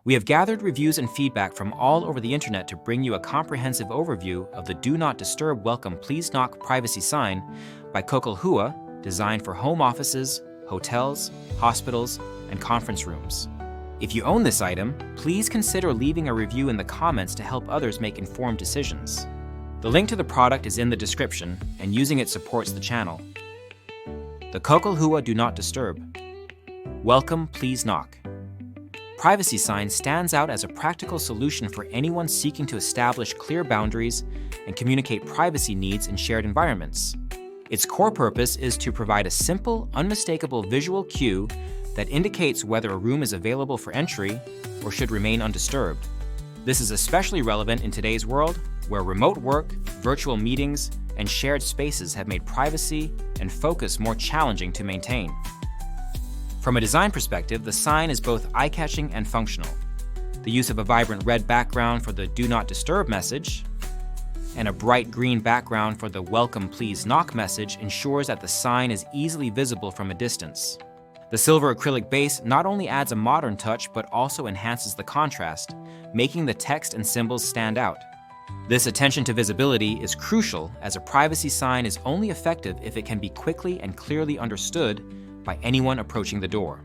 We have gathered reviews and feedback from all over the internet to bring you a comprehensive overview of the Do Not Disturb Welcome Please Knock privacy sign by Kokalhuwa, designed for home offices, hotels, hospitals, and conference rooms. If you own this item, please consider leaving a review in the comments to help others make informed decisions. The link to the product is in the description, and using it supports the channel. The Kokalhuwa Do Not Disturb. Welcome, please knock. Privacy sign stands out as a practical solution for anyone seeking to establish clear boundaries and communicate privacy needs in shared environments. Its core purpose is to provide a simple, unmistakable visual cue that indicates whether a room is available for entry or should remain undisturbed. This is especially relevant in today's world, where remote work, virtual meetings, and shared spaces have made privacy and focus more challenging to maintain. From a design perspective, the sign is both eye-catching and functional. The use of a vibrant red background for the Do Not Disturb message and a bright green background for the Welcome Please Knock message ensures that the sign is easily visible from a distance. The silver acrylic base not only adds a modern touch but also enhances the contrast, making the text and symbols stand out. This attention to visibility is crucial, as a privacy sign is only effective if it can be quickly and clearly understood by anyone approaching the door.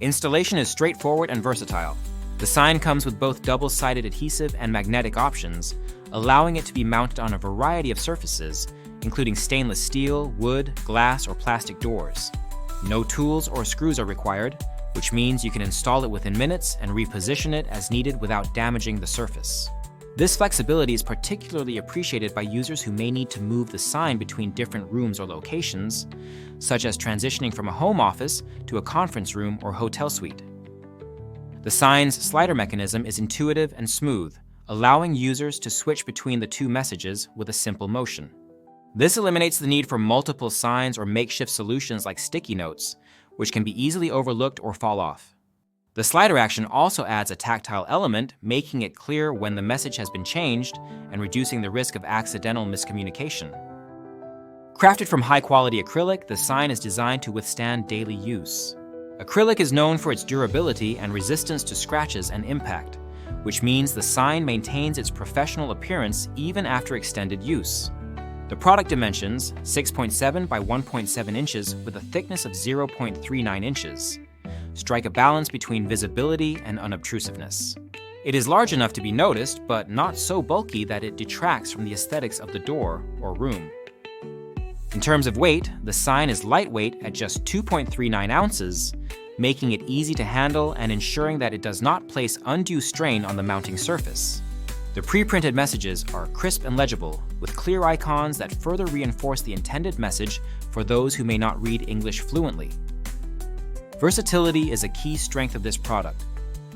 Installation is straightforward and versatile. The sign comes with both double-sided adhesive and magnetic options, allowing it to be mounted on a variety of surfaces, including stainless steel, wood, glass, or plastic doors. No tools or screws are required, which means you can install it within minutes and reposition it as needed without damaging the surface. This flexibility is particularly appreciated by users who may need to move the sign between different rooms or locations, such as transitioning from a home office to a conference room or hotel suite. The sign's slider mechanism is intuitive and smooth, allowing users to switch between the two messages with a simple motion. This eliminates the need for multiple signs or makeshift solutions like sticky notes, which can be easily overlooked or fall off. The slider action also adds a tactile element, making it clear when the message has been changed and reducing the risk of accidental miscommunication. Crafted from high-quality acrylic, the sign is designed to withstand daily use. Acrylic is known for its durability and resistance to scratches and impact, which means the sign maintains its professional appearance even after extended use. The product dimensions, 6.7 by 1.7 inches with a thickness of 0.39 inches, strike a balance between visibility and unobtrusiveness. It is large enough to be noticed, but not so bulky that it detracts from the aesthetics of the door or room. In terms of weight, the sign is lightweight at just 2.39 ounces, making it easy to handle and ensuring that it does not place undue strain on the mounting surface. The pre-printed messages are crisp and legible, with clear icons that further reinforce the intended message for those who may not read English fluently. Versatility is a key strength of this product.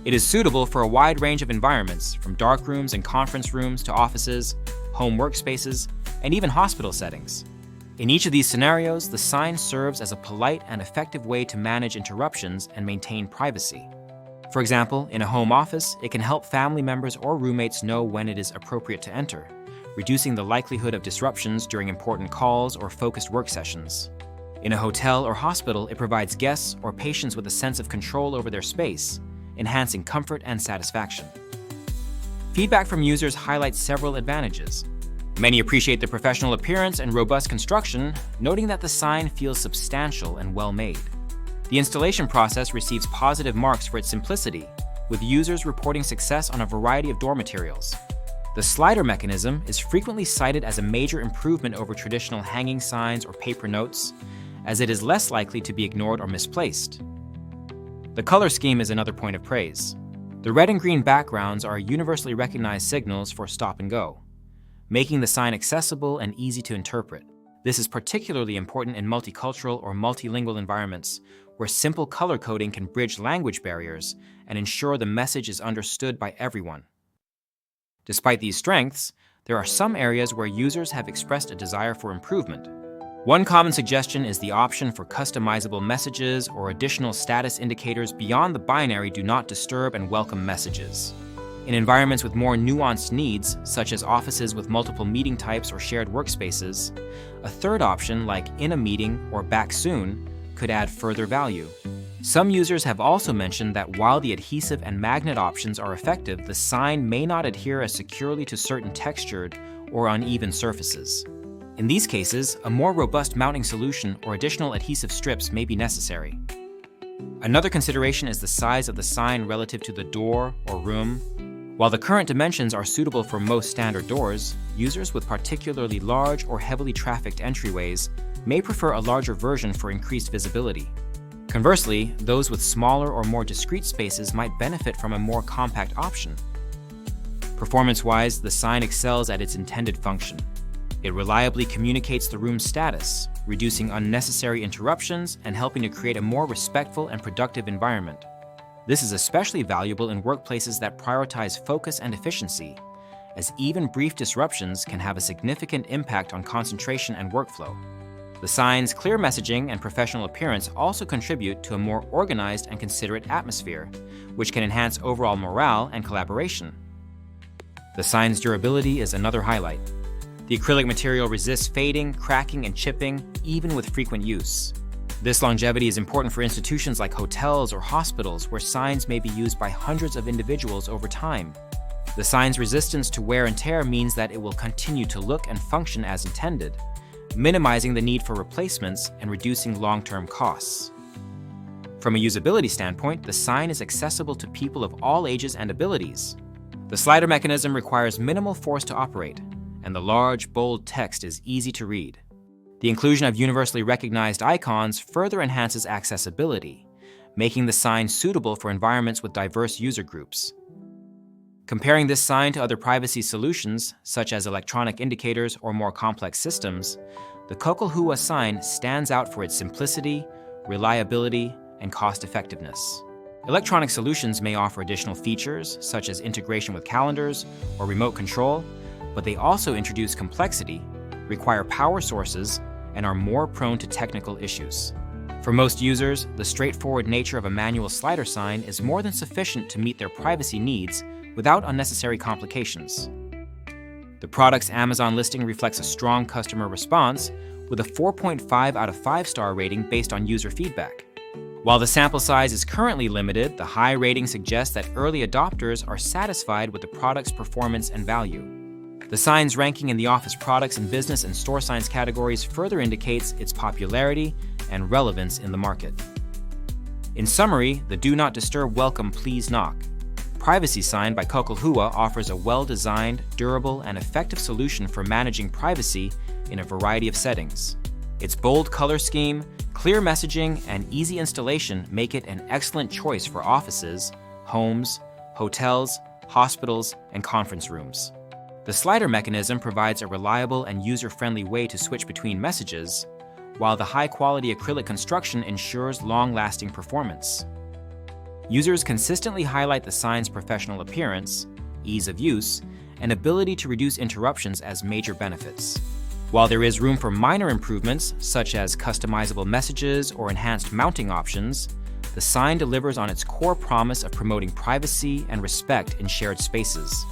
It is suitable for a wide range of environments, from dark rooms and conference rooms to offices, home workspaces, and even hospital settings. In each of these scenarios, the sign serves as a polite and effective way to manage interruptions and maintain privacy. For example, in a home office, it can help family members or roommates know when it is appropriate to enter, reducing the likelihood of disruptions during important calls or focused work sessions. In a hotel or hospital, it provides guests or patients with a sense of control over their space, enhancing comfort and satisfaction. Feedback from users highlights several advantages. Many appreciate the professional appearance and robust construction, noting that the sign feels substantial and well-made. The installation process receives positive marks for its simplicity, with users reporting success on a variety of door materials. The slider mechanism is frequently cited as a major improvement over traditional hanging signs or paper notes, as it is less likely to be ignored or misplaced. The color scheme is another point of praise. The red and green backgrounds are universally recognized signals for stop and go, making the sign accessible and easy to interpret. This is particularly important in multicultural or multilingual environments, where simple color coding can bridge language barriers and ensure the message is understood by everyone. Despite these strengths, there are some areas where users have expressed a desire for improvement. One common suggestion is the option for customizable messages or additional status indicators beyond the binary Do Not Disturb and Welcome messages. In environments with more nuanced needs, such as offices with multiple meeting types or shared workspaces, a third option like In a Meeting or Back Soon could add further value. Some users have also mentioned that while the adhesive and magnet options are effective, the sign may not adhere as securely to certain textured or uneven surfaces. In these cases, a more robust mounting solution or additional adhesive strips may be necessary. Another consideration is the size of the sign relative to the door or room. While the current dimensions are suitable for most standard doors, users with particularly large or heavily trafficked entryways may prefer a larger version for increased visibility. Conversely, those with smaller or more discrete spaces might benefit from a more compact option. Performance-wise, the sign excels at its intended function. It reliably communicates the room's status, reducing unnecessary interruptions and helping to create a more respectful and productive environment. This is especially valuable in workplaces that prioritize focus and efficiency, as even brief disruptions can have a significant impact on concentration and workflow. The sign's clear messaging and professional appearance also contribute to a more organized and considerate atmosphere, which can enhance overall morale and collaboration. The sign's durability is another highlight. The acrylic material resists fading, cracking, and chipping, even with frequent use. This longevity is important for institutions like hotels or hospitals, where signs may be used by hundreds of individuals over time. The sign's resistance to wear and tear means that it will continue to look and function as intended, minimizing the need for replacements and reducing long-term costs. From a usability standpoint, the sign is accessible to people of all ages and abilities. The slider mechanism requires minimal force to operate, and the large, bold text is easy to read. The inclusion of universally recognized icons further enhances accessibility, making the sign suitable for environments with diverse user groups. Comparing this sign to other privacy solutions, such as electronic indicators or more complex systems, the Kokalhuwa sign stands out for its simplicity, reliability, and cost-effectiveness. Electronic solutions may offer additional features, such as integration with calendars or remote control, but they also introduce complexity, require power sources, and are more prone to technical issues. For most users, the straightforward nature of a manual slider sign is more than sufficient to meet their privacy needs without unnecessary complications. The product's Amazon listing reflects a strong customer response, with a 4.5 out of 5-star rating based on user feedback. While the sample size is currently limited, the high rating suggests that early adopters are satisfied with the product's performance and value. The sign's ranking in the office products and business and store signs categories further indicates its popularity and relevance in the market. In summary, the Do Not Disturb Welcome Please Knock privacy sign by Kokalhuwa offers a well-designed, durable, and effective solution for managing privacy in a variety of settings. Its bold color scheme, clear messaging, and easy installation make it an excellent choice for offices, homes, hotels, hospitals, and conference rooms. The slider mechanism provides a reliable and user-friendly way to switch between messages, while the high-quality acrylic construction ensures long-lasting performance. Users consistently highlight the sign's professional appearance, ease of use, and ability to reduce interruptions as major benefits. While there is room for minor improvements, such as customizable messages or enhanced mounting options, the sign delivers on its core promise of promoting privacy and respect in shared spaces.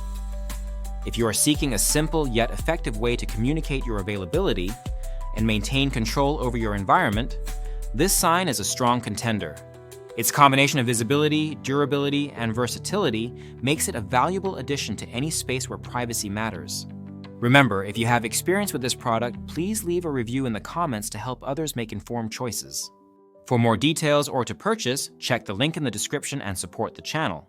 If you are seeking a simple yet effective way to communicate your availability and maintain control over your environment, this sign is a strong contender. Its combination of visibility, durability, and versatility makes it a valuable addition to any space where privacy matters. Remember, if you have experience with this product, please leave a review in the comments to help others make informed choices. For more details or to purchase, check the link in the description and support the channel.